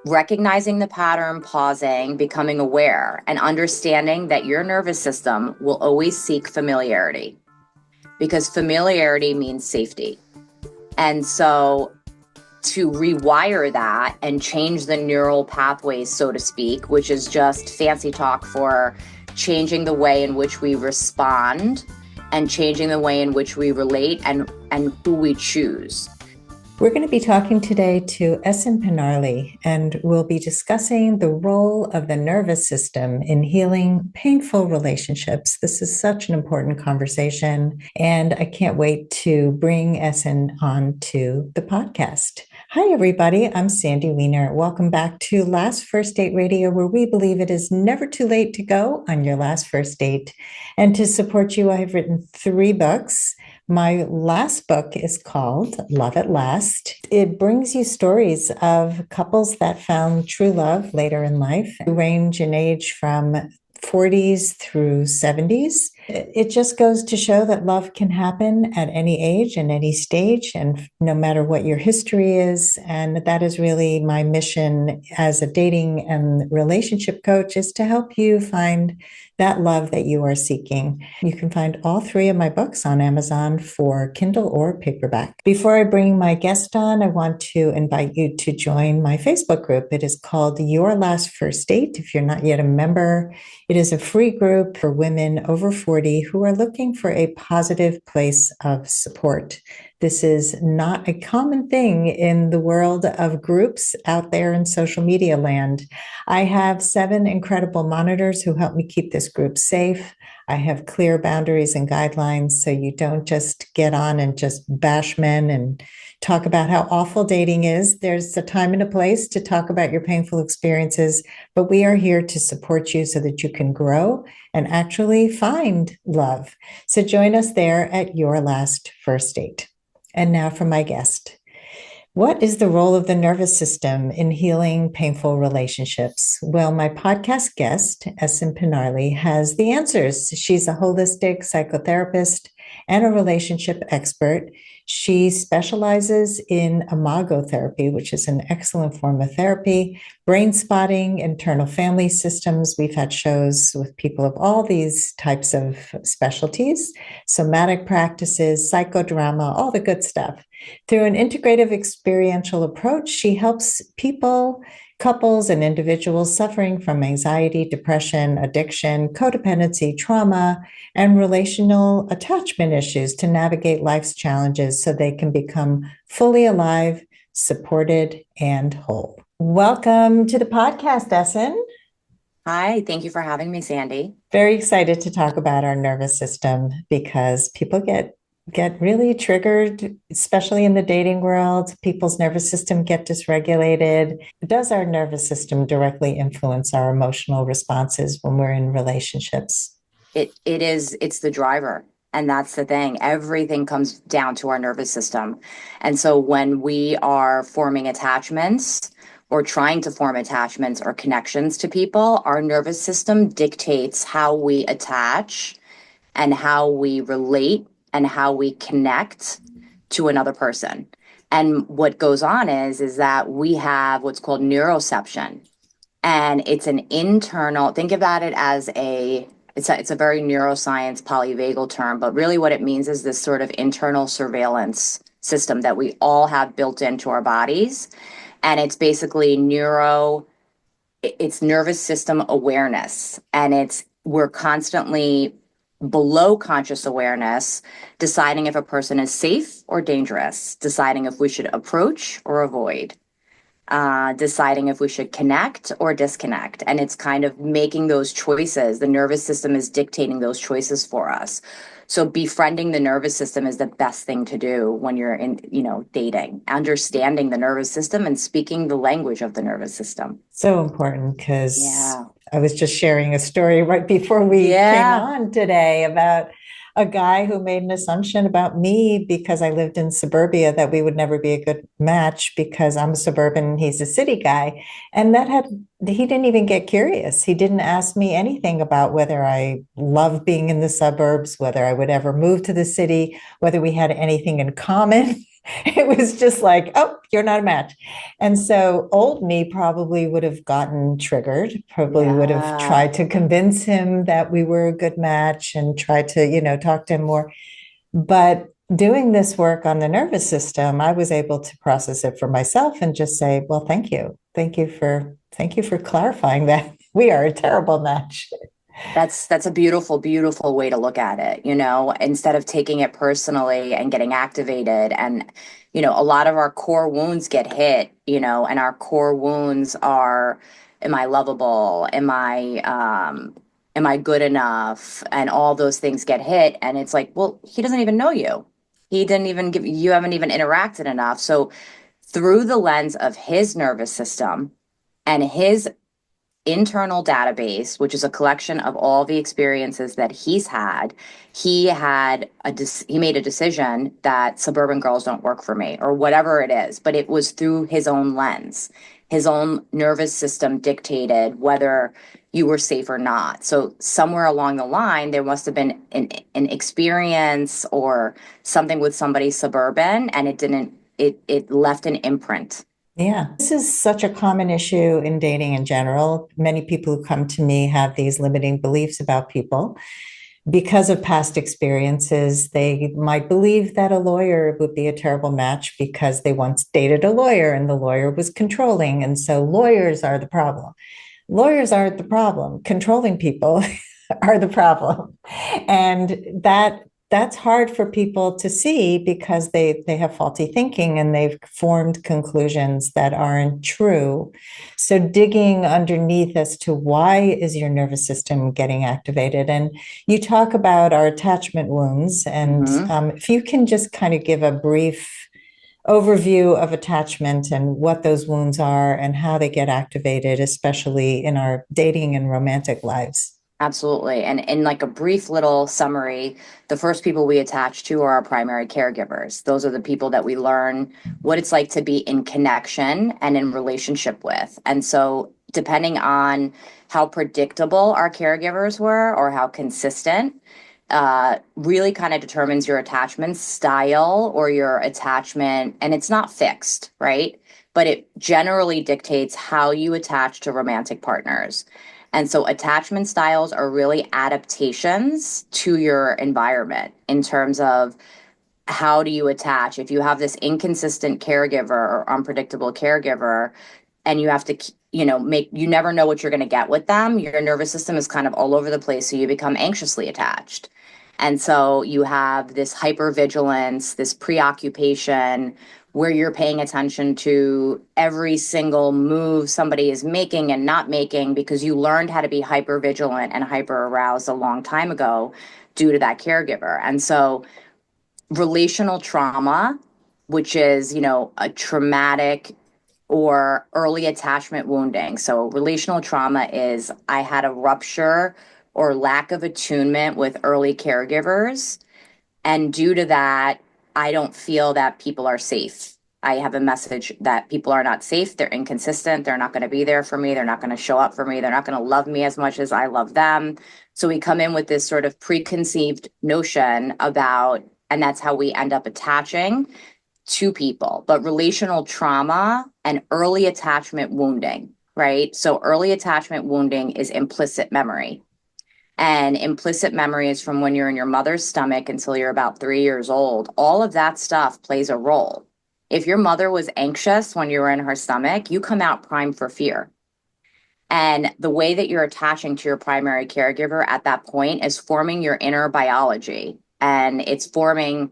Recognizing the pattern, pausing, becoming aware, and understanding that your nervous system will always seek familiarity because familiarity means safety. And so to rewire that and change the neural pathways, so to speak, which is just fancy talk for changing the way in which we respond and changing the way in which we relate and who we choose. We're going to be talking today to Esin Pinarli, and we'll be discussing the role of the nervous system in healing painful relationships. This is such an important conversation, and I can't wait to bring Esin on to the podcast. Hi, everybody. I'm Sandy Weiner. Welcome back to Last First Date Radio, where we believe it is never too late to go on your last first date. And to support you, I have written 3 books. My last book is called Love at Last. It brings you stories of couples that found true love later in life, range in age from 40s through 70s. It just goes to show that love can happen at any age and any stage, and no matter what your history is. And that is really my mission as a dating and relationship coach, is to help you find that love that you are seeking. You can find all 3 of my books on Amazon for Kindle or paperback. Before I bring my guest on, I want to invite you to join my Facebook group. It is called Your Last First Date. If you're not yet a member, it is a free group for women over 40 who are looking for a positive place of support. This is not a common thing in the world of groups out there in social media land. I have 7 incredible monitors who help me keep this group safe. I have clear boundaries and guidelines so you don't just get on and just bash men and talk about how awful dating is. There's a time and a place to talk about your painful experiences, but we are here to support you so that you can grow and actually find love. So join us there at Your Last First Date. And now for my guest. What is the role of the nervous system in healing painful relationships? Well, my podcast guest, Esin Pinarli, has the answers. She's a holistic psychotherapist and a relationship expert. She specializes in IMAGO therapy, which is an excellent form of therapy, brain spotting, internal family systems. We've had shows with people of all these types of specialties, somatic practices, psychodrama, all the good stuff. Through an integrative experiential approach, she helps people, couples, and individuals suffering from anxiety, depression, addiction, codependency, trauma, and relational attachment issues to navigate life's challenges so they can become fully alive, supported, and whole. Welcome to the podcast, Esin. Hi, thank you for having me, Sandy. Very excited to talk about our nervous system because people get really triggered, especially in the dating world. People's nervous system get dysregulated. Does our nervous system directly influence our emotional responses when we're in relationships? It's the driver. And that's the thing. Everything comes down to our nervous system. And so when we are forming attachments or trying to form attachments or connections to people, our nervous system dictates how we attach and how we relate and how we connect to another person. And what goes on is that we have what's called neuroception. And it's an internal, think about it as it's a very neuroscience polyvagal term, but really what it means is this sort of internal surveillance system that we all have built into our bodies. And it's basically it's nervous system awareness. And we're constantly below conscious awareness, deciding if a person is safe or dangerous, deciding if we should approach or avoid, deciding if we should connect or disconnect. And it's kind of making those choices. The nervous system is dictating those choices for us. So befriending the nervous system is the best thing to do when you're dating, understanding the nervous system and speaking the language of the nervous system. So important because Yeah. I was just sharing a story right before we came on today about a guy who made an assumption about me because I lived in suburbia that we would never be a good match because I'm a suburban and he's a city guy. And he didn't even get curious. He didn't ask me anything about whether I love being in the suburbs, whether I would ever move to the city, whether we had anything in common. It was just like, oh, you're not a match. And so old me probably would have gotten triggered, probably would have Yeah. tried to convince him that we were a good match and tried to, talk to him more. But doing this work on the nervous system, I was able to process it for myself and just say, well, thank you. Thank you for clarifying that we are a terrible match. That's a beautiful, beautiful way to look at it, instead of taking it personally and getting activated. And, a lot of our core wounds get hit, and our core wounds are, am I lovable? Am I good enough? And all those things get hit. And it's like, well, he doesn't even know you. He didn't even give you haven't even interacted enough. So through the lens of his nervous system and his internal database, which is a collection of all the experiences that he made a decision that suburban girls don't work for me or whatever it is, but it was through his own lens. His own nervous system dictated whether you were safe or not. So somewhere along the line, there must have been an experience or something with somebody suburban, and it left an imprint. Yeah, this is such a common issue in dating in general. Many people who come to me have these limiting beliefs about people because of past experiences. They might believe that a lawyer would be a terrible match because they once dated a lawyer and the lawyer was controlling. And so lawyers are the problem. Lawyers aren't the problem. Controlling people are the problem. And that's hard for people to see because they have faulty thinking and they've formed conclusions that aren't true. So digging underneath as to why is your nervous system getting activated? And you talk about our attachment wounds, and Mhm. if you can just kind of give a brief overview of attachment and what those wounds are and how they get activated, especially in our dating and romantic lives. Absolutely. And in like a brief little summary, the first people we attach to are our primary caregivers. Those are the people that we learn what it's like to be in connection and in relationship with. And so, depending on how predictable our caregivers were or how consistent, really kind of determines your attachment style or your attachment. And it's not fixed, right? But it generally dictates how you attach to romantic partners. And so attachment styles are really adaptations to your environment in terms of how do you attach. If you have this inconsistent caregiver or unpredictable caregiver, and you have to, you never know what you're going to get with them, your nervous system is kind of all over the place. So you become anxiously attached. And so you have this hypervigilance, this preoccupation where you're paying attention to every single move somebody is making and not making because you learned how to be hypervigilant and hyper aroused a long time ago due to that caregiver. And so relational trauma, which is, a traumatic or early attachment wounding. So relational trauma is I had a rupture or lack of attunement with early caregivers. And due to that, I don't feel that people are safe. I have a message that people are not safe. They're inconsistent. They're not going to be there for me. They're not going to show up for me. They're not going to love me as much as I love them. So we come in with this sort of preconceived notion about, and that's how we end up attaching to people. But relational trauma and early attachment wounding, right? So early attachment wounding is implicit memory. And implicit memory is from when you're in your mother's stomach until you're about 3 years old. All of that stuff plays a role. If your mother was anxious when you were in her stomach, you come out primed for fear. And the way that you're attaching to your primary caregiver at that point is forming your inner biology. And it's forming,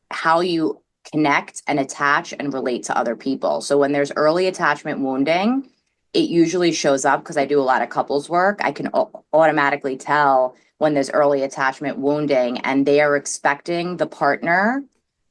how you connect and attach and relate to other people. So when there's early attachment wounding, it usually shows up because I do a lot of couples work. I can automatically tell when there's early attachment wounding and they are expecting the partner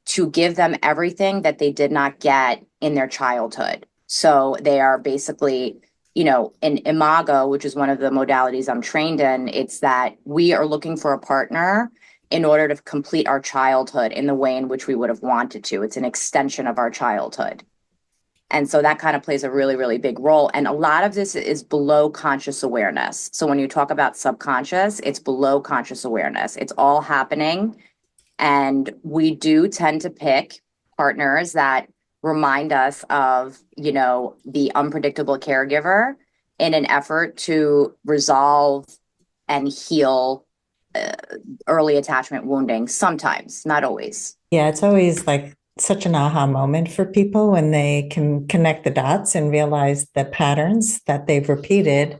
to give them everything that they did not get in their childhood. So they are basically, in IMAGO, which is one of the modalities I'm trained in, it's that we are looking for a partner in order to complete our childhood in the way in which we would have wanted to. It's an extension of our childhood. And so that kind of plays a really, really big role. And a lot of this is below conscious awareness. So when you talk about subconscious, it's below conscious awareness. It's all happening. And we do tend to pick partners that remind us of, the unpredictable caregiver in an effort to resolve and heal uh, early attachment wounding sometimes, not always. Yeah, it's always like such an aha moment for people when they can connect the dots and realize the patterns that they've repeated.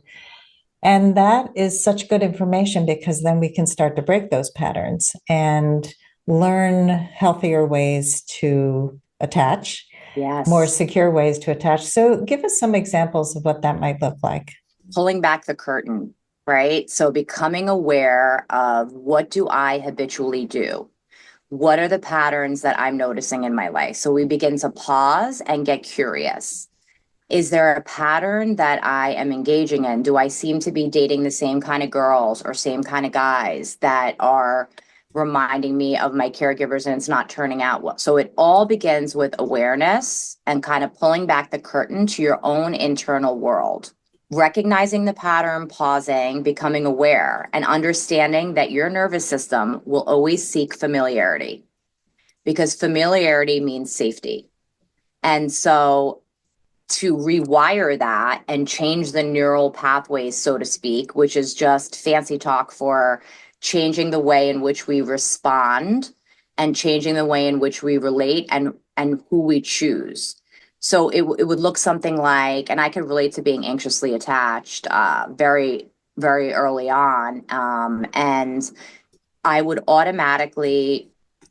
And that is such good information because then we can start to break those patterns and learn healthier ways to attach, more Yes. secure ways to attach. So, give us some examples of what that might look like. Pulling back the curtain, right? So becoming aware of what do I habitually do? What are the patterns that I'm noticing in my life? So we begin to pause and get curious. Is there a pattern that I am engaging in? Do I seem to be dating the same kind of girls or same kind of guys that are reminding me of my caregivers and it's not turning out well? So it all begins with awareness and kind of pulling back the curtain to your own internal world. Recognizing the pattern, pausing, becoming aware, and understanding that your nervous system will always seek familiarity because familiarity means safety. And so to rewire that and change the neural pathways, so to speak, which is just fancy talk for changing the way in which we respond and changing the way in which we relate and who we choose. So it would look something like, and I could relate to being anxiously attached very, very early on. And I would automatically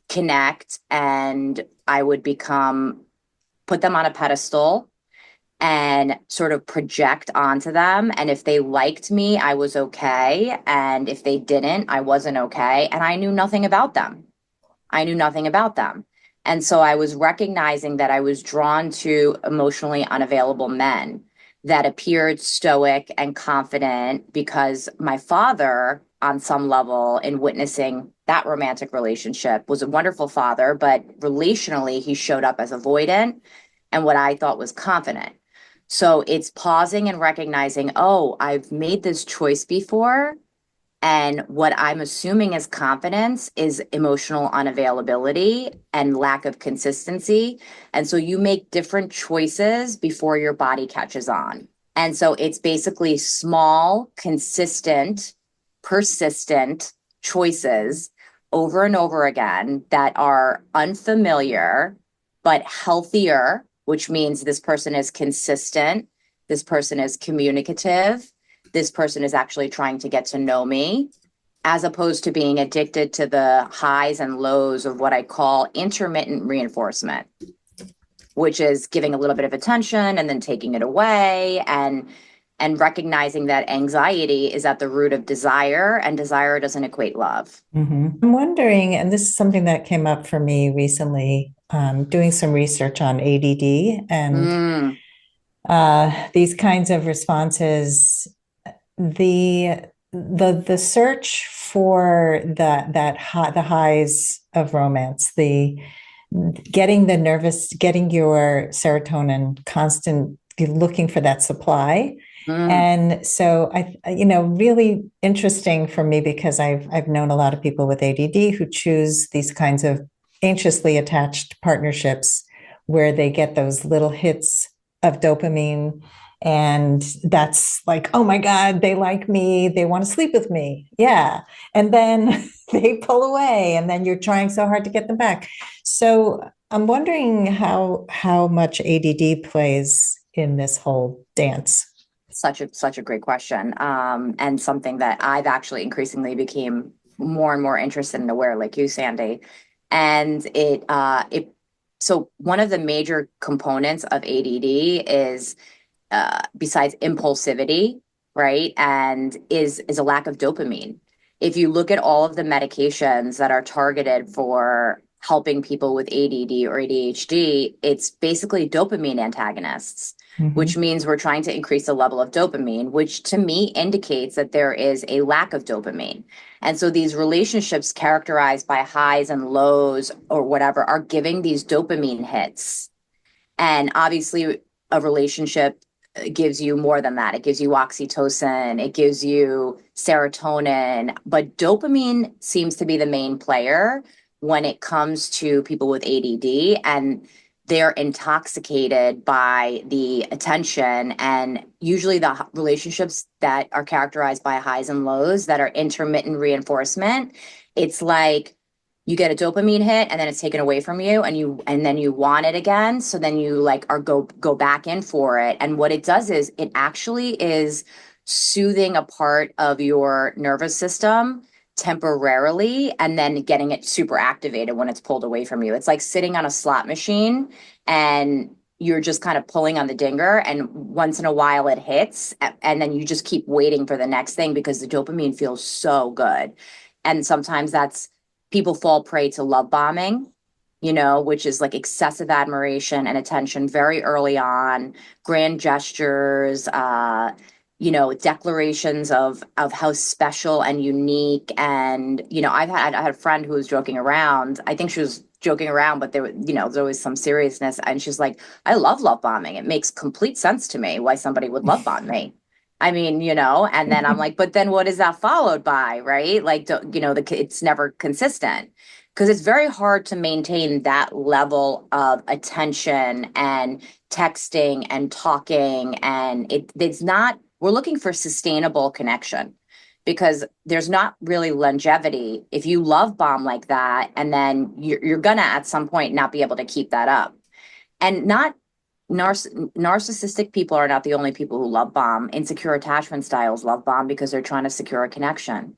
connect and I would put them on a pedestal and sort of project onto them. And if they liked me, I was okay. And if they didn't, I wasn't okay. And I knew nothing about them. I knew nothing about them. And so I was recognizing that I was drawn to emotionally unavailable men that appeared stoic and confident because my father, on some level, in witnessing that romantic relationship, was a wonderful father, but relationally, he showed up as avoidant and what I thought was confident. So it's pausing and recognizing, oh, I've made this choice before. And what I'm assuming is confidence is emotional unavailability and lack of consistency. And so you make different choices before your body catches on. And so it's basically small, consistent, persistent choices over and over again that are unfamiliar, but healthier, which means this person is consistent, this person is communicative, this person is actually trying to get to know me, as opposed to being addicted to the highs and lows of what I call intermittent reinforcement, which is giving a little bit of attention and then taking it away and recognizing that anxiety is at the root of desire and desire doesn't equate love. I'm wondering, and this is something that came up for me recently, doing some research on ADD and Mm, these kinds of responses. The search for the highs of romance, the getting your serotonin constant, looking for that supply. mm, And so really interesting for me because I've known a lot of people with ADD who choose these kinds of anxiously attached partnerships where they get those little hits of dopamine and that's like, oh my God, they like me, they want to sleep with me. Yeah. And then they pull away and then you're trying so hard to get them back. So I'm wondering how much ADD plays in this whole dance. such a great question, and something that I've actually increasingly became more and more interested and aware, like you, Sandy. And it so one of the major components of ADD is besides impulsivity, right? And is a lack of dopamine. If you look at all of the medications that are targeted for helping people with ADD or ADHD, it's basically dopamine antagonists, Mm-hmm. which means we're trying to increase the level of dopamine, which to me indicates that there is a lack of dopamine. And so these relationships characterized by highs and lows or whatever are giving these dopamine hits. And obviously, a relationship gives you more than that. It gives you oxytocin, it gives you serotonin, but dopamine seems to be the main player, when it comes to people with ADD, and they're intoxicated by the attention, and usually the relationships that are characterized by highs and lows that are intermittent reinforcement. It's like you get a dopamine hit and then it's taken away from you, and then you want it again, so then you like are go back in for it. And what it does is it actually is soothing a part of your nervous system temporarily and then getting it super activated when it's pulled away from you. It's like sitting on a slot machine and you're just kind of pulling on the dinger, and once in a while it hits, and then you just keep waiting for the next thing because the dopamine feels so good. And sometimes that's people fall prey to love bombing, which is like excessive admiration and attention very early on, grand gestures, declarations of how special and unique. And, I had a friend who was joking around. I think she was joking around, but there's always some seriousness. And she's like, I love bombing. It makes complete sense to me why somebody would love bomb me. I mean, and then I'm like, but then what is that followed by, right? Like, it's never consistent because it's very hard to maintain that level of attention and texting and talking. And it's not, we're looking for sustainable connection because there's not really longevity if you love bomb like that. And then you're gonna at some point not be able to keep that up. And not narcissistic people are not the only people who love bomb. Insecure attachment styles love bomb because they're trying to secure a connection.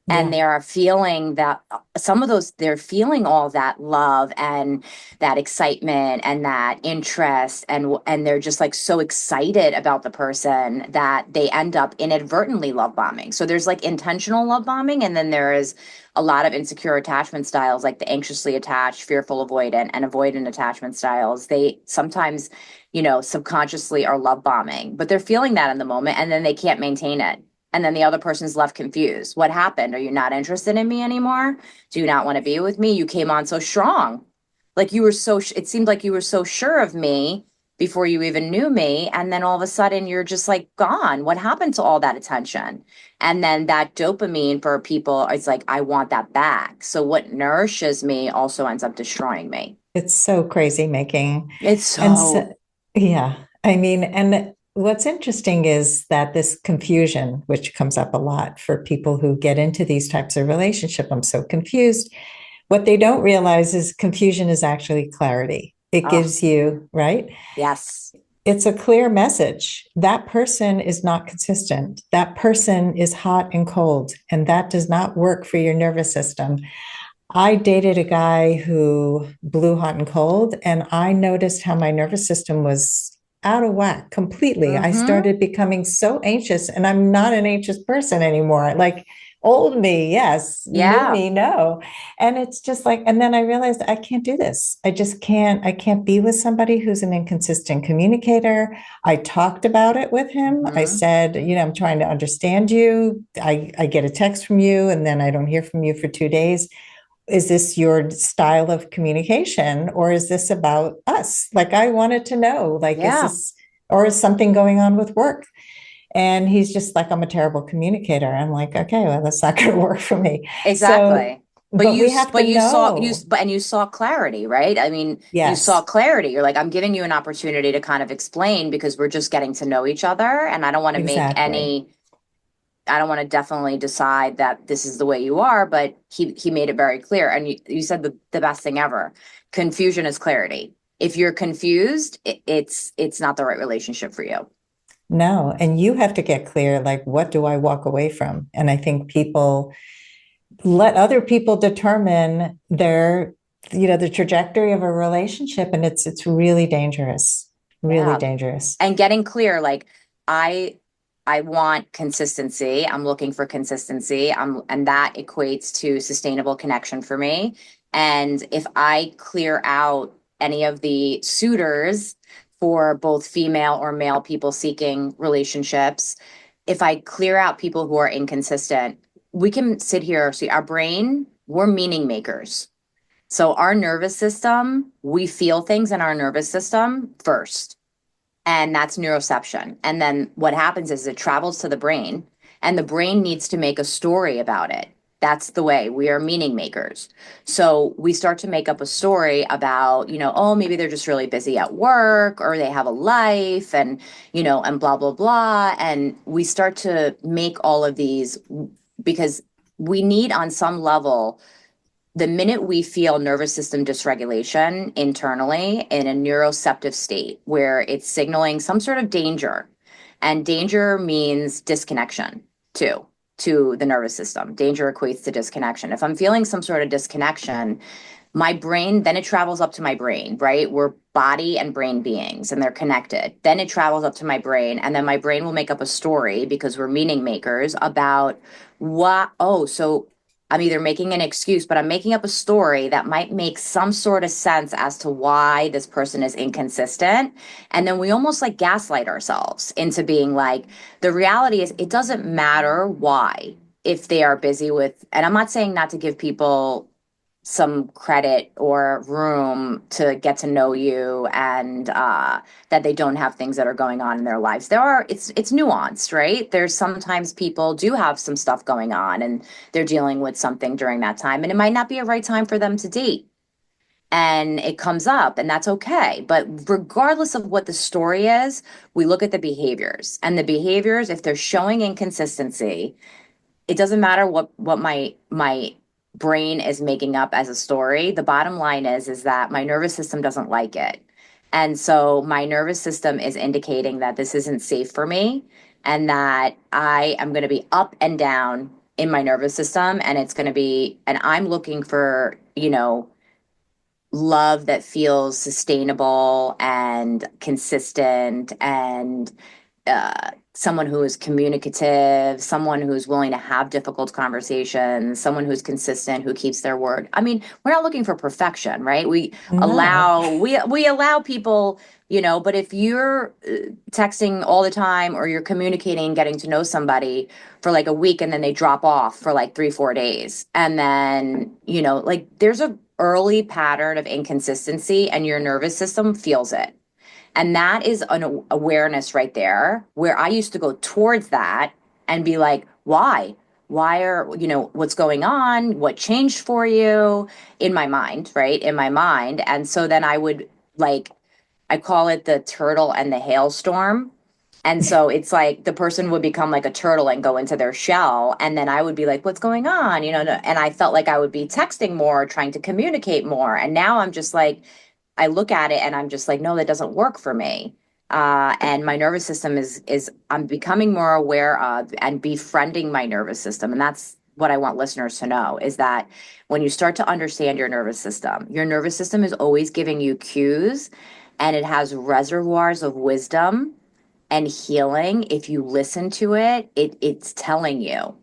And Yeah. they are feeling that some of those, they're feeling all that love and that excitement and that interest, and they're just like so excited about the person that they end up inadvertently love bombing. So there's like intentional love bombing, and then there is a lot of insecure attachment styles like the anxiously attached, fearful avoidant, and avoidant attachment styles. They sometimes, subconsciously are love bombing, but they're feeling that in the moment and then they can't maintain it. And then the other person's left confused. What happened? Are you not interested in me anymore? Do you not want to be with me? You came on so strong. Like you were it seemed like you were so sure of me before you even knew me. And then all of a sudden you're just like gone. What happened to all that attention? And then that dopamine for people, it's like, I want that back. So what nourishes me also ends up destroying me. It's so crazy making. It's And so, so, yeah, I mean, and what's interesting is that this confusion, which comes up a lot for people who get into these types of relationship, I'm so confused. What they don't realize is confusion is actually clarity. It oh, gives you, right? yes. It's a clear message. That person is not consistent. That person is hot and cold, and that does not work for your nervous system. I dated a guy who blew hot and cold, and I noticed how my nervous system was out of whack completely. I Mm-hmm. started becoming so anxious, and I'm not an anxious person anymore. Like old me, yes, new Yeah. me, no. And it's just like, and then I realized I can't do this. I can't be with somebody who's an inconsistent communicator. I talked about it with him. I Mm-hmm. said, I'm trying to understand you. I get a text from you, and then I don't hear from you for 2 days. Is this your style of communication, or is this about us? Like, I wanted to know, like, is Yeah. this, or is something going on with work? And he's just like, I'm a terrible communicator. I'm like, okay, well, that's not going to work for me. So, Exactly. But but we have to know. you saw clarity, right? I mean, you saw Yes, clarity. You're like, I'm giving you an opportunity to kind of explain because we're just getting to know each other. And exactly. I don't want to definitely decide that this is the way you are, but he made it very clear. And you said the best thing ever. Confusion is clarity. If you're confused, it's not the right relationship for you. No, and you have to get clear, like, what do I walk away from? And I think people let other people determine the trajectory of a relationship, and it's really Yeah. dangerous. And getting clear, like I I want consistency. I'm looking for consistency. And that equates to sustainable connection for me. And if I clear out any of the suitors for both female or male people seeking relationships, if I clear out people who are inconsistent, we can sit here. See, our brain, we're meaning makers. So our nervous system, we feel things in our nervous system first, and that's neuroception. And then what happens is it travels to the brain, and the brain needs to make a story about it. That's the way we are meaning makers. So we start to make up a story about, oh, maybe they're just really busy at work or they have a life and, and blah, blah, blah. And we start to make all of these because we need on some level the minute we feel nervous system dysregulation internally in a neuroceptive state where it's signaling some sort of danger, and danger means disconnection too to the nervous system. Danger equates to disconnection. If I'm feeling some sort of disconnection, my brain, then it travels up to my brain, right? We're body and brain beings and they're connected. Then it travels up to my brain, and then my brain will make up a story because we're meaning makers about what, oh, so I'm either making an excuse, but I'm making up a story that might make some sort of sense as to why this person is inconsistent. And then we almost like gaslight ourselves into being like, the reality is it doesn't matter why, if they are busy with, and I'm not saying not to give people some credit or room to get to know you, and that they don't have things that are going on in their lives. It's nuanced, right? There's sometimes people do have some stuff going on and they're dealing with something during that time, and it might not be a right time for them to date. And it comes up, and that's okay. But regardless of what the story is, we look at the behaviors. And the behaviors, if they're showing inconsistency, it doesn't matter what my brain is making up as a story. The bottom line is that my nervous system doesn't like it. And so my nervous system is indicating that this isn't safe for me, and that I am going to be up and down in my nervous system, and it's going to be, and I'm looking for, love that feels sustainable and consistent, and someone who is communicative, someone who's willing to have difficult conversations, someone who's consistent, who keeps their word. I mean, we're not looking for perfection, right? No. We allow people, but if you're texting all the time, or you're communicating, getting to know somebody for like a week, and then they drop off for like 3, 4 days, and then, like there's a early pattern of inconsistency and your nervous system feels it. And that is an awareness right there, where I used to go towards that and be like, why? Why are, what's going on? What changed for you in my mind, right? In my mind. And so then I would like, I call it the turtle and the hailstorm. And so it's like the person would become like a turtle and go into their shell. And then I would be like, what's going on? And I felt like I would be texting more, trying to communicate more. And now I'm just like, I look at it and I'm just like, no, that doesn't work for me. And my nervous system is I'm becoming more aware of and befriending my nervous system. And that's what I want listeners to know, is that when you start to understand your nervous system is always giving you cues, and it has reservoirs of wisdom and healing. If you listen to it, it's telling you.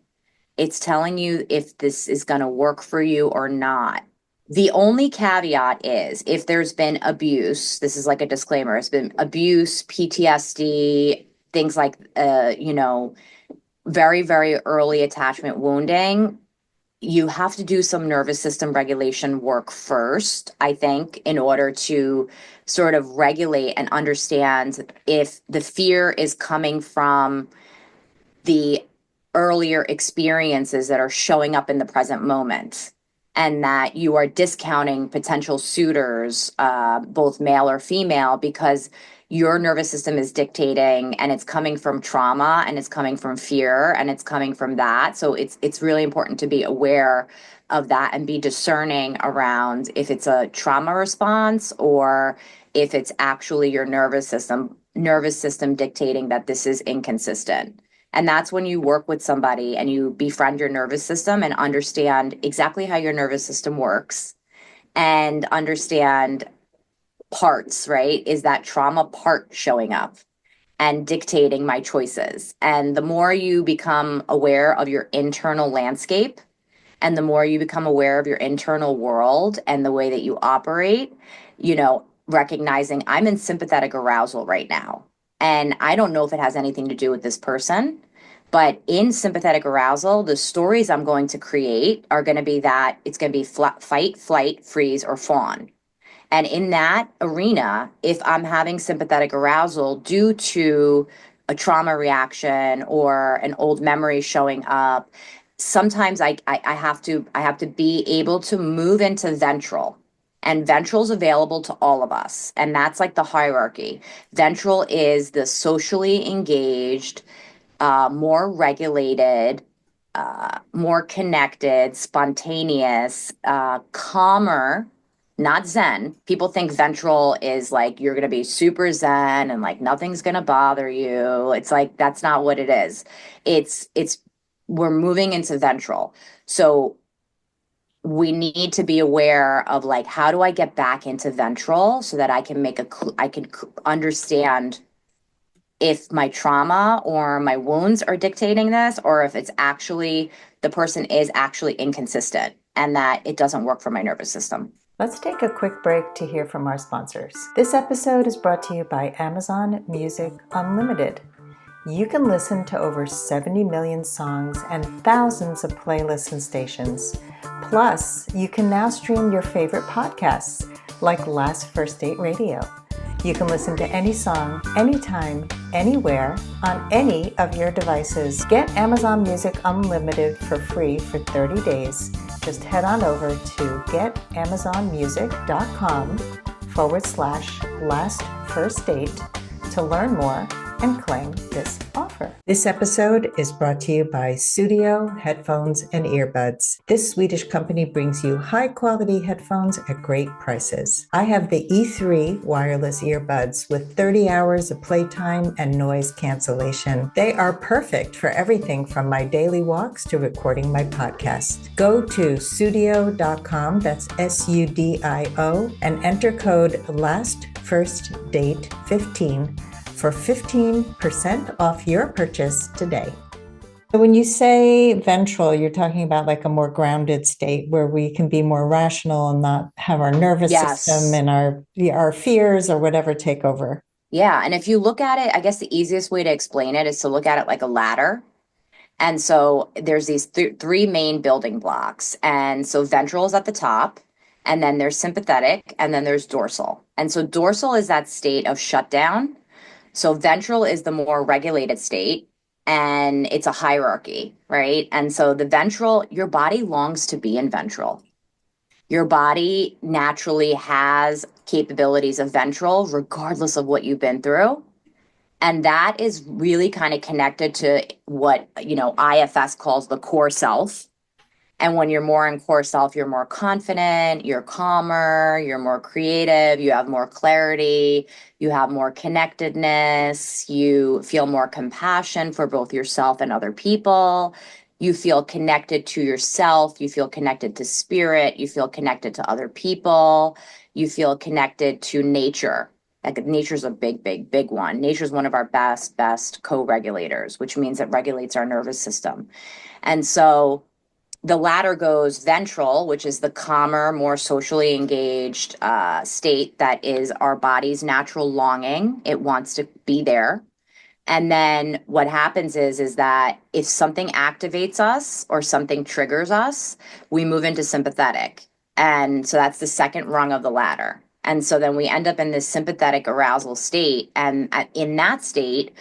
It's telling you if this is going to work for you or not. The only caveat is if there's been abuse, this is like a disclaimer, it's been abuse, PTSD, things like, very, very early attachment wounding. You have to do some nervous system regulation work first, I think, in order to sort of regulate and understand if the fear is coming from the earlier experiences that are showing up in the present moment, and that you are discounting potential suitors, both male or female, because your nervous system is dictating, and it's coming from trauma, and it's coming from fear, and it's coming from that. So it's really important to be aware of that and be discerning around if it's a trauma response or if it's actually your nervous system dictating that this is inconsistent. And that's when you work with somebody and you befriend your nervous system and understand exactly how your nervous system works, and understand parts, right? Is that trauma part showing up and dictating my choices? And the more you become aware of your internal landscape, and the more you become aware of your internal world and the way that you operate, recognizing I'm in sympathetic arousal right now. And I don't know if it has anything to do with this person, but in sympathetic arousal, the stories I'm going to create are going to be that it's going to be fight, flight, freeze, or fawn. And in that arena, if I'm having sympathetic arousal due to a trauma reaction or an old memory showing up, sometimes I have to be able to move into ventral. And ventral's available to all of us. And that's like the hierarchy. Ventral is the socially engaged, more regulated, more connected, spontaneous, calmer, not zen. People think ventral is like you're going to be super zen and like nothing's going to bother you. It's like that's not what it is. It's we're moving into ventral. So we need to be aware of like how do I get back into ventral so that I can understand if my trauma or my wounds are dictating this, or if it's actually the person is actually inconsistent and that it doesn't work for my nervous system. Let's take a quick break to hear from our sponsors. This episode is brought to you by Amazon Music Unlimited. You can listen to over 70 million songs and thousands of playlists and stations. Plus, you can now stream your favorite podcasts like Last First Date Radio. You can listen to any song, anytime, anywhere, on any of your devices. Get Amazon Music Unlimited for free for 30 days. Just head on over to getamazonmusic.com/last first date to learn more and claim this offer. This episode is brought to you by Sudio headphones and earbuds. This Swedish company brings you high quality headphones at great prices. I have the E3 wireless earbuds with 30 hours of playtime and noise cancellation. They are perfect for everything from my daily walks to recording my podcast. Go to sudio.com, that's SUDIO, and enter code LASTFIRSTDATE15 for 15% off your purchase today. So when you say ventral, you're talking about like a more grounded state where we can be more rational and not have our nervous system Yes. and our fears or whatever take over. Yeah. And if you look at it, I guess the easiest way to explain it is to look at it like a ladder. And so there's these three main building blocks. And so ventral is at the top, and then there's sympathetic, and then there's dorsal. And so dorsal is that state of shutdown. So ventral is the more regulated state, and it's a hierarchy, right? And so the ventral, your body longs to be in ventral. Your body naturally has capabilities of ventral, regardless of what you've been through. And that is really kind of connected to what, IFS calls the core self. And when you're more in core self, you're more confident, you're calmer, you're more creative, you have more clarity, you have more connectedness, you feel more compassion for both yourself and other people. You feel connected to yourself, you feel connected to spirit, you feel connected to other people, you feel connected to nature. Like nature's a big, big, big one. Nature's one of our best co-regulators, which means it regulates our nervous system. And so the latter goes ventral, which is the calmer, more socially engaged state that is our body's natural longing. It wants to be there. And then what happens is that if something activates us or something triggers us, we move into sympathetic. And so that's the second rung of the ladder. And so then we end up in this sympathetic arousal state. And in that state,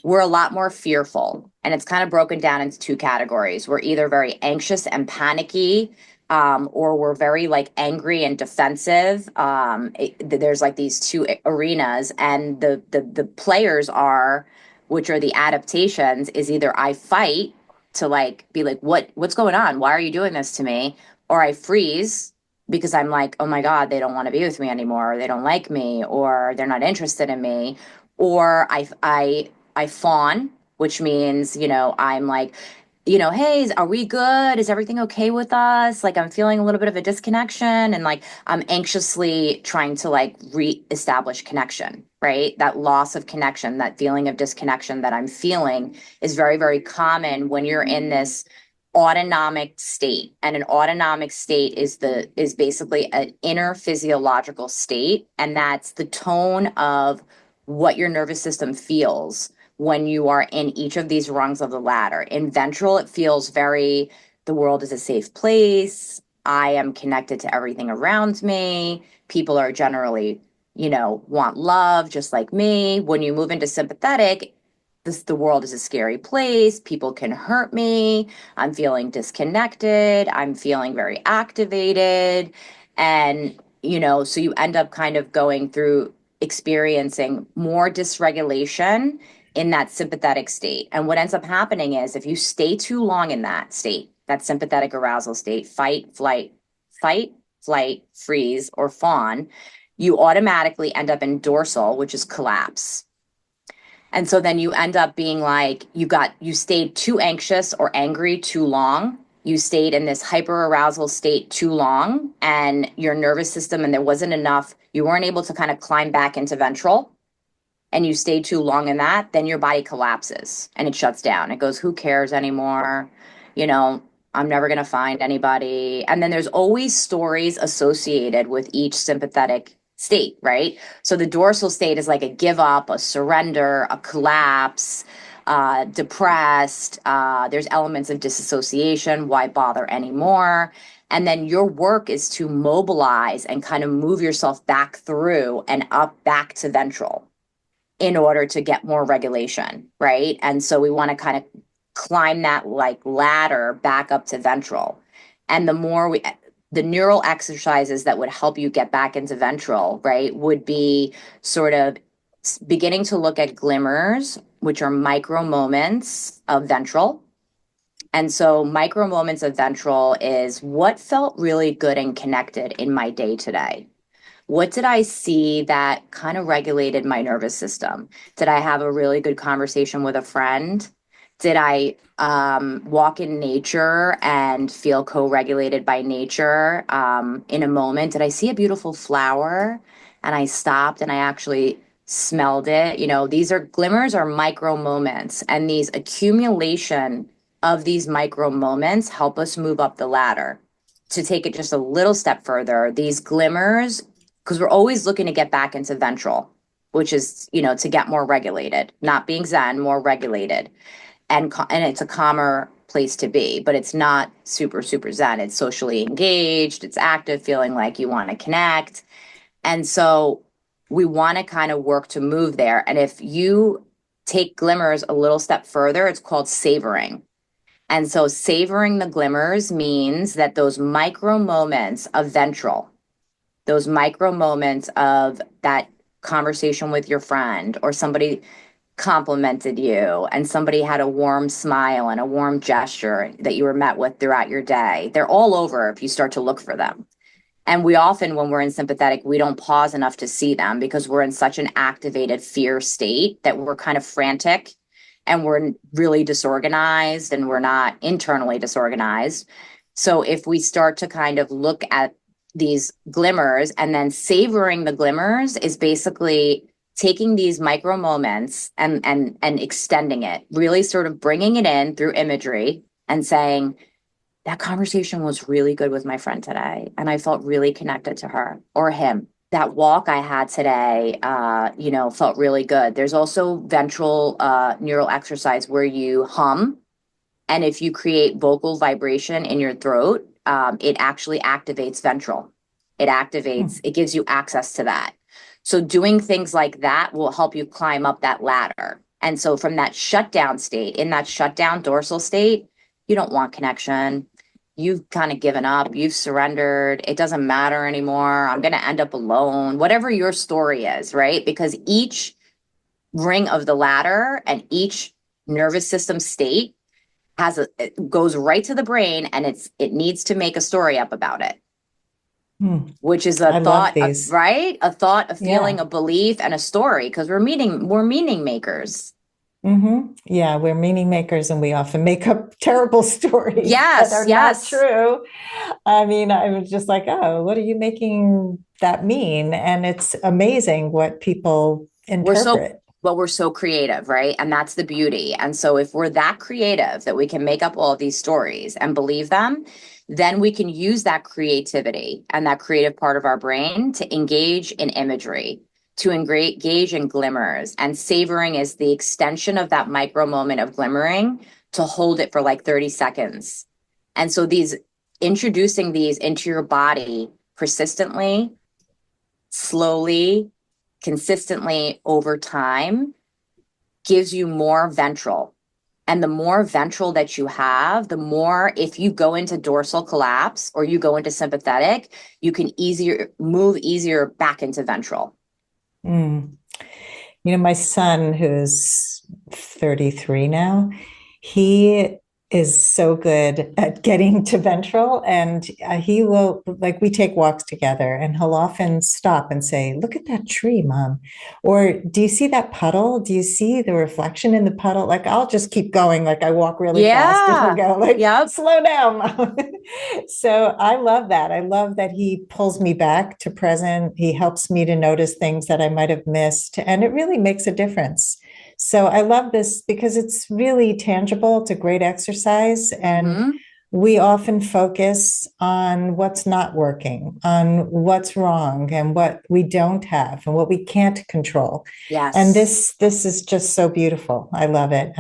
we're a lot more fearful. And it's kind of broken down into two categories. We're either very anxious and panicky, or we're very like angry and defensive. There's like these two arenas, and the players are, which are the adaptations, is either I fight to like be like, what's going on? Why are you doing this to me? Or I freeze because I'm like, oh my God, they don't want to be with me anymore, or they don't like me, or they're not interested in me. Or I fawn, which means, I'm like, hey, are we good? Is everything okay with us? Like, I'm feeling a little bit of a disconnection, and like, I'm anxiously trying to like reestablish connection, right? That loss of connection, that feeling of disconnection that I'm feeling is very, very common when you're in this autonomic state. And an autonomic state is basically an inner physiological state, and that's the tone of what your nervous system feels when you are in each of these rungs of the ladder. In ventral, it feels very, the world is a safe place. I am connected to everything around me. People are generally, want love just like me. When you move into sympathetic, the world is a scary place. People can hurt me. I'm feeling disconnected. I'm feeling very activated. And, so you end up kind of going through experiencing more dysregulation in that sympathetic state. And what ends up happening is if you stay too long in that state, that sympathetic arousal state, fight, flight, freeze, or fawn, you automatically end up in dorsal, which is collapse. And so then you end up being like, you stayed too anxious or angry too long. You stayed in this hyper arousal state too long, and your nervous system, and there wasn't enough, you weren't able to kind of climb back into ventral, and you stay too long in that, then your body collapses and it shuts down. It goes, who cares anymore? You know, I'm never going to find anybody. And then there's always stories associated with each sympathetic state, right? So the dorsal state is like a give up, a surrender, a collapse, depressed. There's elements of disassociation. Why bother anymore? And then your work is to mobilize and kind of move yourself back through and up back to ventral in order to get more regulation, right? And so we want to kind of climb that like ladder back up to ventral. And the neural exercises that would help you get back into ventral, right, would be sort of beginning to look at glimmers, which are micro moments of ventral. And so micro moments of ventral is what felt really good and connected in my day today. What did I see that kind of regulated my nervous system? Did I have a really good conversation with a friend? Did I walk in nature and feel co-regulated by nature in a moment? Did I see a beautiful flower and I stopped and I actually smelled it? These are glimmers or micro moments, and these accumulation of these micro moments help us move up the ladder. To take it just a little step further, these glimmers, because we're always looking to get back into ventral, which is, to get more regulated, not being zen, more regulated. And it's a calmer place to be, but it's not super, super zen. It's socially engaged, it's active, feeling like you want to connect. And so we want to kind of work to move there. And if you take glimmers a little step further, it's called savoring. And so savoring the glimmers means that those micro moments of ventral, those micro moments of that conversation with your friend, or somebody complimented you and somebody had a warm smile and a warm gesture that you were met with throughout your day. They're all over if you start to look for them. And we often, when we're in sympathetic, we don't pause enough to see them because we're in such an activated fear state that we're kind of frantic and we're really disorganized and we're not internally disorganized. So if we start to kind of look at these glimmers, and then savoring the glimmers is basically taking these micro moments and extending it, really sort of bringing it in through imagery and saying, that conversation was really good with my friend today, and I felt really connected to her or him. That walk I had today, felt really good. There's also ventral neural exercise where you hum, and if you create vocal vibration in your throat, it actually activates ventral. It gives you access to that. So doing things like that will help you climb up that ladder. And so from that shutdown state, in that shutdown dorsal state, you don't want connection. You've kind of given up. You've surrendered. It doesn't matter anymore. I'm going to end up alone. Whatever your story is, right? Because each ring of the ladder and each nervous system state it goes right to the brain, and it needs to make a story up about it. Which is I love these. right? A thought, a feeling, Yeah. a belief, and a story, because we're meaning makers. Yeah, we're meaning makers and we often make up terrible stories that Yes, are not yes. true. I mean, I was just like, oh, what are you making that mean? And it's amazing what people We're so interpret. we're so creative, right? And that's the beauty. And so if we're that creative that we can make up all of these stories and believe them, then we can use that creativity and that creative part of our brain to engage in imagery, to engage in glimmers. And savoring is the extension of that micro moment of glimmering to hold it for like 30 seconds. And so introducing these into your body persistently, slowly, consistently over time gives you more ventral. And the more ventral that you have, the more, if you go into dorsal collapse or you go into sympathetic, you can move easier back into ventral. Mm. My son, who's 33 now, he is so good at getting to ventral, and he will, like, we take walks together, and he'll often stop and say, "Look at that tree, Mom," or "Do you see that puddle? Do you see the reflection in the puddle?" Like, I'll just keep going, like I walk really fast, and he'll Yeah. go like, Yep. "Slow down, Mom." So I love that. I love that he pulls me back to present. He helps me to notice things that I might have missed, and it really makes a difference. So I love this because it's really tangible. It's a great exercise. And Hmm. we often focus on what's not working, on what's wrong, and what we don't have, and what we can't control. And Yes. this is just so beautiful. I love it.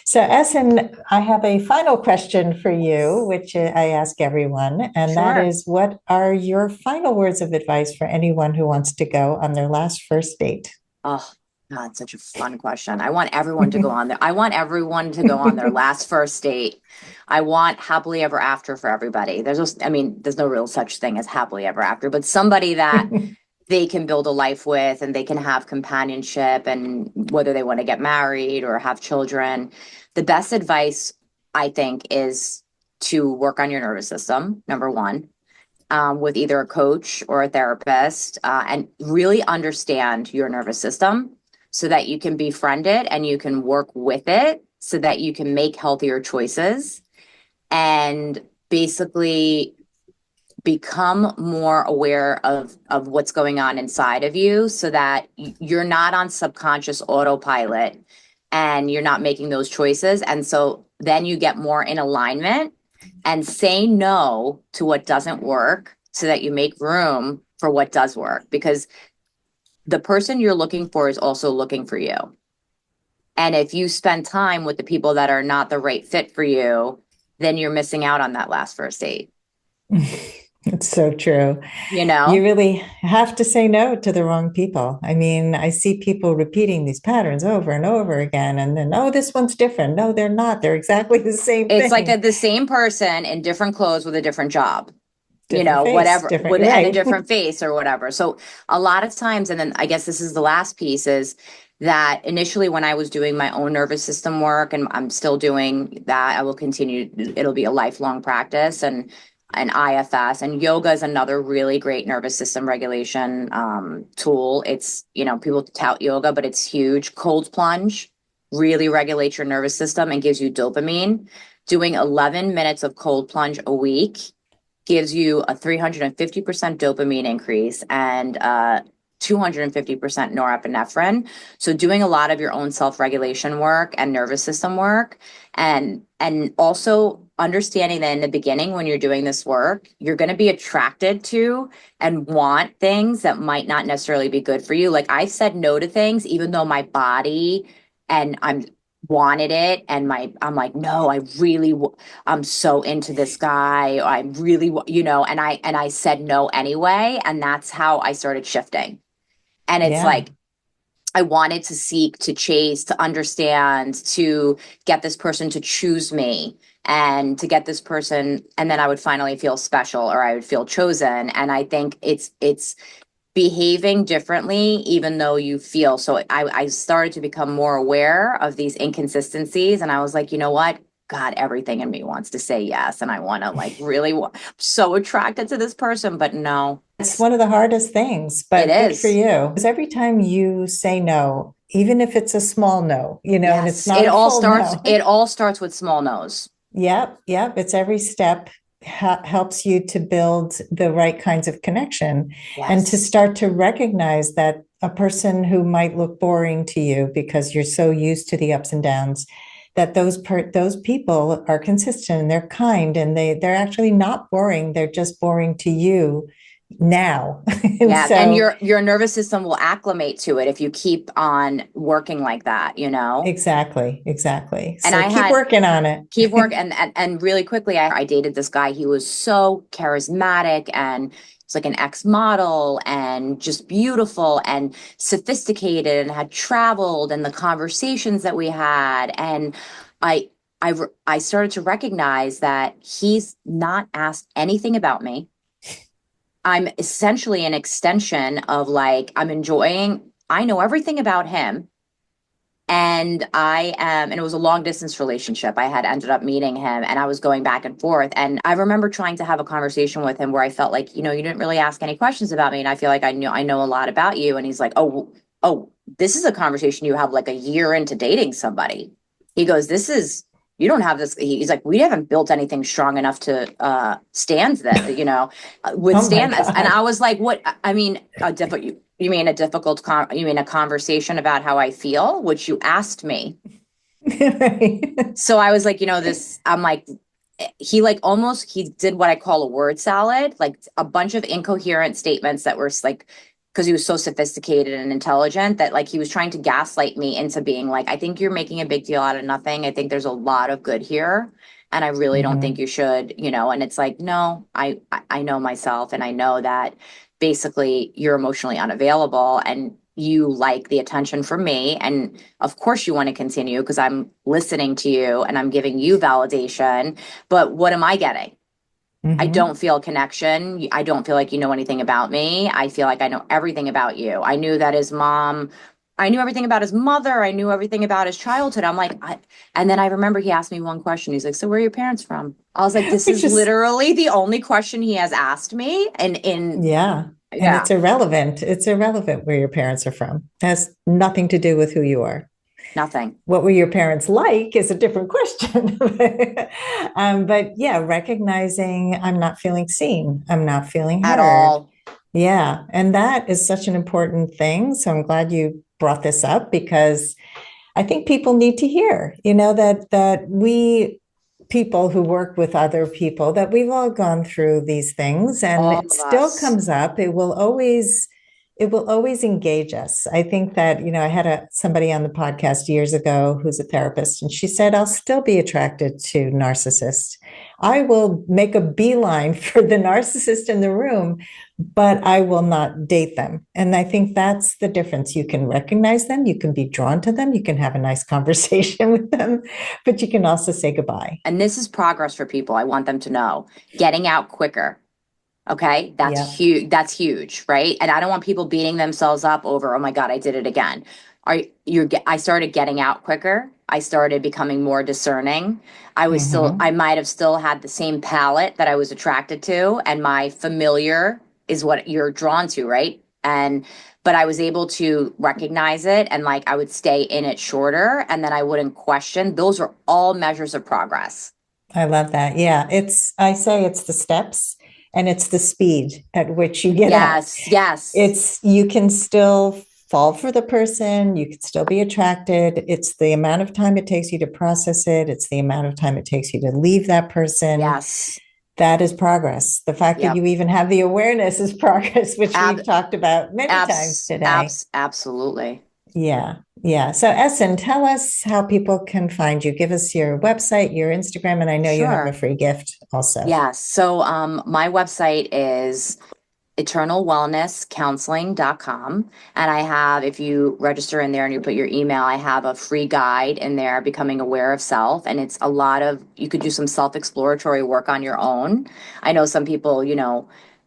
So, Essen, I have a final question for you, which I ask everyone, and that Sure. is, what are your final words of advice for anyone who wants to go on their last first date? Oh, God, such a fun question. I want everyone to go on there. I want everyone to go on their last first date. I want happily ever after for everybody. There's just, I mean, there's no real such thing as happily ever after, but somebody that they can build a life with and they can have companionship, and whether they want to get married or have children. The best advice, I think, is to work on your nervous system, number one, with either a coach or a therapist, and really understand your nervous system so that you can befriend it and you can work with it so that you can make healthier choices and basically become more aware of what's going on inside of you so that you're not on subconscious autopilot and you're not making those choices. And so then you get more in alignment and say no to what doesn't work so that you make room for what does work, because the person you're looking for is also looking for you. And if you spend time with the people that are not the right fit for you, then you're missing out on that last first date, It's so true. you You know? really have to say no to the wrong people. I mean, I see people repeating these patterns over and over again, and then, oh, this one's different. No, they're not. They're exactly the same It's like thing. the same person in different clothes with a different job, Different face, whatever, different, and a right. different face or whatever. So a lot of times, and then I guess this is the last piece, is that initially when I was doing my own nervous system work, and I'm still doing that, I will continue, it'll be a lifelong practice, and IFS and yoga is another really great nervous system regulation tool. It's, people tout yoga, but it's huge. Cold plunge really regulates your nervous system and gives you dopamine. Doing 11 minutes of cold plunge a week gives you a 350% dopamine increase and 250% norepinephrine. So doing a lot of your own self-regulation work and nervous system work, and also understanding that in the beginning when you're doing this work, you're going to be attracted to and want things that might not necessarily be good for you. Like I said no to things even though my body and I'm wanted it, and I'm like, no, I'm so into this guy. I really, and I said no anyway. And that's how I started shifting. And it's Yeah. like, I wanted to seek, to chase, to understand, to get this person to choose me and to get this person. And then I would finally feel special or I would feel chosen. And I think it's behaving differently, even though you feel so. I started to become more aware of these inconsistencies. And I was like, you know what? God, everything in me wants to say yes. And I want to like really, so attracted to this person, but no, It's one of the hardest things, it but good for is. you. Because every time you say no, even if it's a small no, and it's Yes. not a full no. It all starts with small no's. Yep, yep. It's every step helps you to build the right kinds of connection and to Yes. start to recognize that a person who might look boring to you because you're so used to the ups and downs, that those people are consistent and they're kind and they're actually not boring. They're just boring to you now. And Yeah. And so your nervous system will acclimate to it if you keep on working like that. exactly, exactly. And So I keep had working on it. keep work and really quickly I dated this guy. He was so charismatic and was like an ex-model and just beautiful and sophisticated and had traveled, and the conversations that we had. And I I started to recognize that he's not asked anything about me. I'm essentially an extension of like, I know everything about him. And and it was a long distance relationship. I had ended up meeting him and I was going back and forth. And I remember trying to have a conversation with him where I felt like, you didn't really ask any questions about me. And I feel like I know a lot about you. And he's like, oh, this is a conversation you have like a year into dating somebody. He goes, you don't have this. He's like, we haven't built anything strong enough to stand that, Oh my withstand this. And I God. was like, what? I mean, you mean you mean a conversation about how I feel, which you asked me. Right. So I was like, I'm like, he did what I call a word salad, like a bunch of incoherent statements that were like, because he was so sophisticated and intelligent that like he was trying to gaslight me into being like, I think you're making a big deal out of nothing. I think there's a lot of good here. And I really don't think Hmm. you should, and it's like, no, I know myself and I know that basically you're emotionally unavailable and you like the attention from me. And of course you want to continue because I'm listening to you and I'm giving you validation. But what am I getting? I Hmm. don't feel a connection. I don't feel like you know anything about me. I feel like I know everything about you. I knew everything about his mother. I knew everything about his childhood. And then I remember he asked me one question. He's like, so where are your parents from? I was like, this Which is is, literally the only question he has asked me. yeah. And Yeah, it's irrelevant. It's irrelevant where your parents are from. It has nothing to do with who you are. nothing What were your parents like is a different question. But yeah, recognizing I'm not feeling seen, I'm not feeling at heard. all. Yeah. And that is such an important thing. So I'm glad you brought this up because I think people need to hear, that we people who work with other people, that we've all gone through these things and All it of still us. comes up. It will always engage us. I think that, I had somebody on the podcast years ago who's a therapist, and she said, I'll still be attracted to narcissists. I will make a beeline for the narcissist in the room, but I will not date them. And I think that's the difference. You can recognize them, you can be drawn to them, you can have a nice conversation with them, but you can also say goodbye. And this is progress for people. I want them to know getting out quicker. Okay. That's Yeah. huge. That's huge. Right. And I don't want people beating themselves up over, oh my God, I did it again. I started getting out quicker. I started becoming more discerning. I Mm-hmm. might have still had the same palette that I was attracted to, and my familiar is what you're drawn to. Right. But I was able to recognize it and like I would stay in it shorter and then I wouldn't question. Those are all measures of progress. I love that. Yeah. I say it's the steps and it's the speed at which you get out. Yes. Yes. You can still fall for the person, you can still be attracted. It's the amount of time it takes you to process it, it's the amount of time it takes you to leave that person. Yes. That is progress. The fact that Yep. you even have the awareness is progress, which Ab, we've talked about many times today. absolutely. Yeah. Yeah. So, Essen, tell us how people can find you. Give us your website, your Instagram, and I know you have a Sure. free gift also. Yes. So my website is eternalwellnesscounseling.com. And I have, if you register in there and you put your email, I have a free guide in there, Becoming Aware of Self. And it's a lot of, you could do some self exploratory work on your own. I know some people,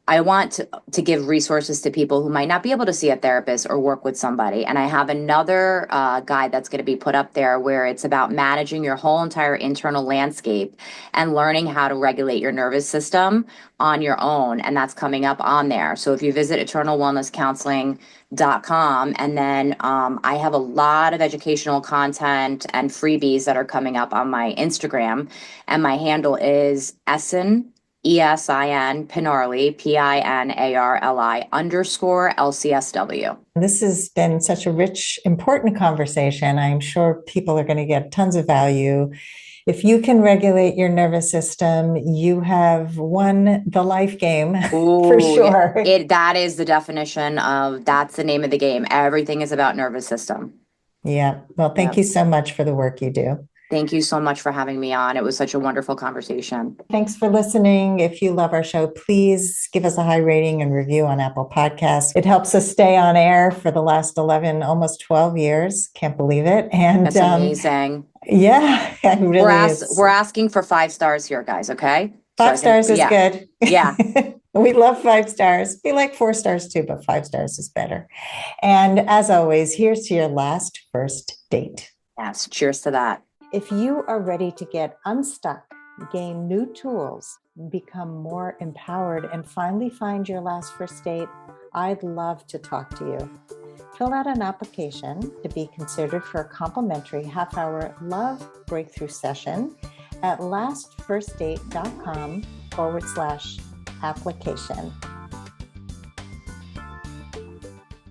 I want to give resources to people who might not be able to see a therapist or work with somebody. And I have another guide that's going to be put up there where it's about managing your whole entire internal landscape and learning how to regulate your nervous system on your own. And that's coming up on there. So if you visit eternalwellnesscounseling.com, and then I have a lot of educational content and freebies that are coming up on my Instagram. And my handle is Esin Pinarli, Pinarli _LCSW. This has been such a rich, important conversation. I'm sure people are going to get tons of value. If you can regulate your nervous system, you have won the life game for Oh, yeah. sure. That is the definition of that's the name of the game. Everything is about nervous system. Yeah. Well, thank Yeah. you so much for the work you do. Thank you so much for having me on. It was such a wonderful conversation. Thanks for listening. If you love our show, please give us a high rating and review on Apple Podcasts. It helps us stay on air for the last 11, almost 12 years. Can't believe it. And That's amazing. yeah, it really is. We're asking for 5 stars here, guys. Okay. So Five I think, stars is good. Yeah. We love 5 stars. We like 4 stars too, but 5 stars is better. And as always, here's to your last first date. Yes. Cheers to that. If you are ready to get unstuck, gain new tools, become more empowered, and finally find your last first date, I'd love to talk to you. Fill out an application to be considered for a complimentary half-hour love breakthrough session at lastfirstdate.com/application.